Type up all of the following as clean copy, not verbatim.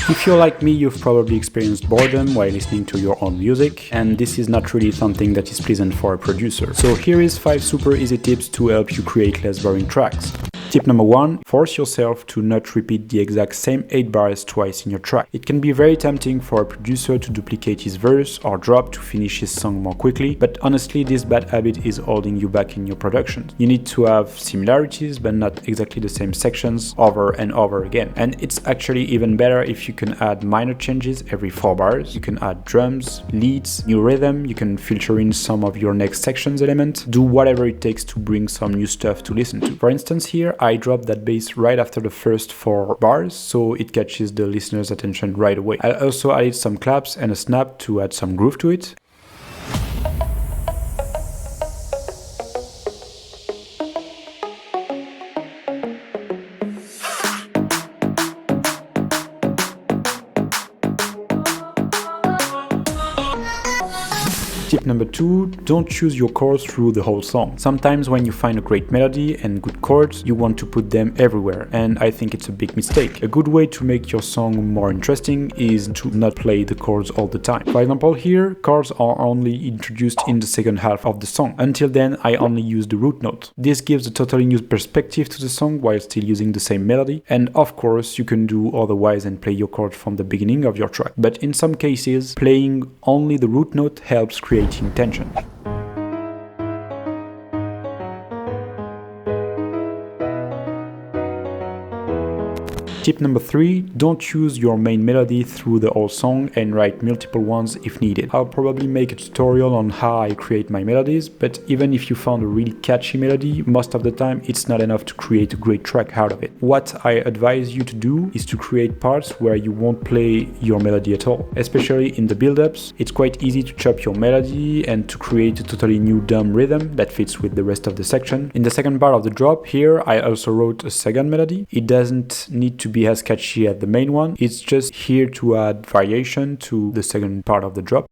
If you're like me, you've probably experienced boredom while listening to your own music, and this is not really something that is pleasant for a producer. So here is 5 super easy tips to help you create less boring tracks. Tip number 1, force yourself to not repeat the exact same 8 bars twice in your track. It can be very tempting for a producer to duplicate his verse or drop to finish his song more quickly, but honestly this bad habit is holding you back in your production. You need to have similarities but not exactly the same sections over and over again. And it's actually even better if you can add minor changes every 4 bars. You can add drums, leads, new rhythm, you can filter in some of your next section's element, do whatever it takes to bring some new stuff to listen to. For instance here, I drop that bass right after the first 4 bars, so it catches the listener's attention right away. I also added some claps and a snap to add some groove to it. Tip number 2, don't choose your chords through the whole song. Sometimes when you find a great melody and good chords, you want to put them everywhere, and I think it's a big mistake. A good way to make your song more interesting is to not play the chords all the time. For example here, chords are only introduced in the second half of the song. Until then, I only use the root note. This gives a totally new perspective to the song while still using the same melody, and of course you can do otherwise and play your chords from the beginning of your track. But in some cases, playing only the root note helps create tension. Tip number 3, don't choose your main melody through the whole song and write multiple ones if needed. I'll probably make a tutorial on how I create my melodies, but even if you found a really catchy melody, most of the time it's not enough to create a great track out of it. What I advise you to do is to create parts where you won't play your melody at all. Especially in the build-ups, it's quite easy to chop your melody and to create a totally new dumb rhythm that fits with the rest of the section. In the second part of the drop here, I also wrote a second melody. It doesn't need to be as catchy as the main one, it's just here to add variation to the second part of the drop.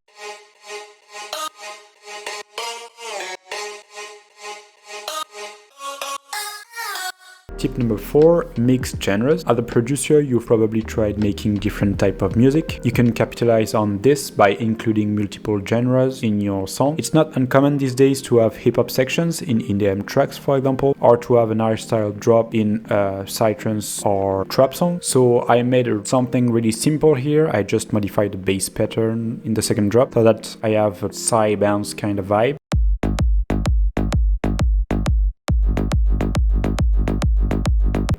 Tip number 4, mix genres. As a producer, you've probably tried making different type of music. You can capitalize on this by including multiple genres in your song. It's not uncommon these days to have hip-hop sections in EDM tracks, for example, or to have an style drop in a psytrance or trap song. So I made something really simple here. I just modified the bass pattern in the second drop so that I have a psy bounce kind of vibe.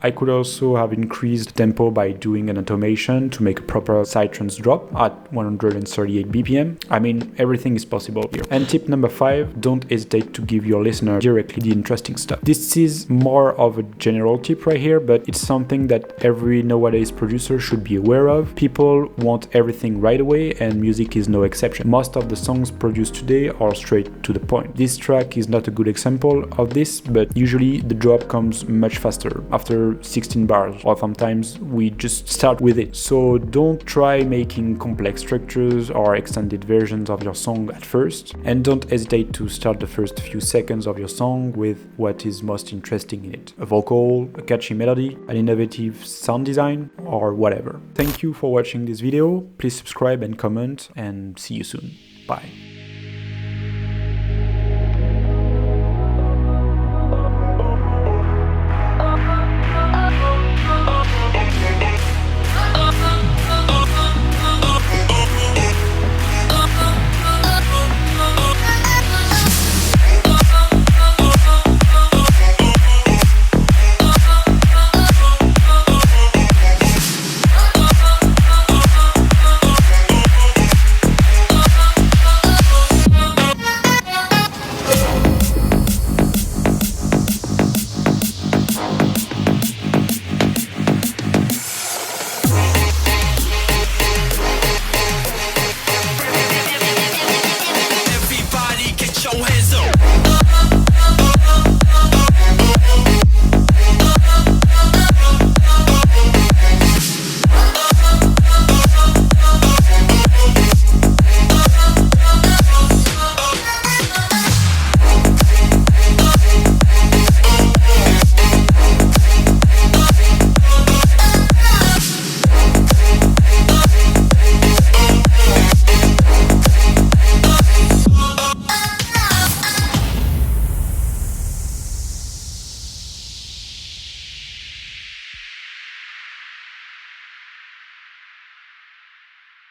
I could also have increased the tempo by doing an automation to make a proper psytrance drop at 138 BPM. I mean, everything is possible here. And tip number 5, don't hesitate to give your listener directly the interesting stuff. This is more of a general tip right here, but it's something that every nowadays producer should be aware of. People want everything right away, and music is no exception. Most of the songs produced today are straight to the point. This track is not a good example of this, but usually the drop comes much faster, after 16 bars, or sometimes we just start with it. So don't try making complex structures or extended versions of your song at first, and don't hesitate to start the first few seconds of your song with what is most interesting in it: a vocal, a catchy melody, an innovative sound design, or whatever. Thank you for watching this video. Please subscribe and comment, and see you soon. Bye.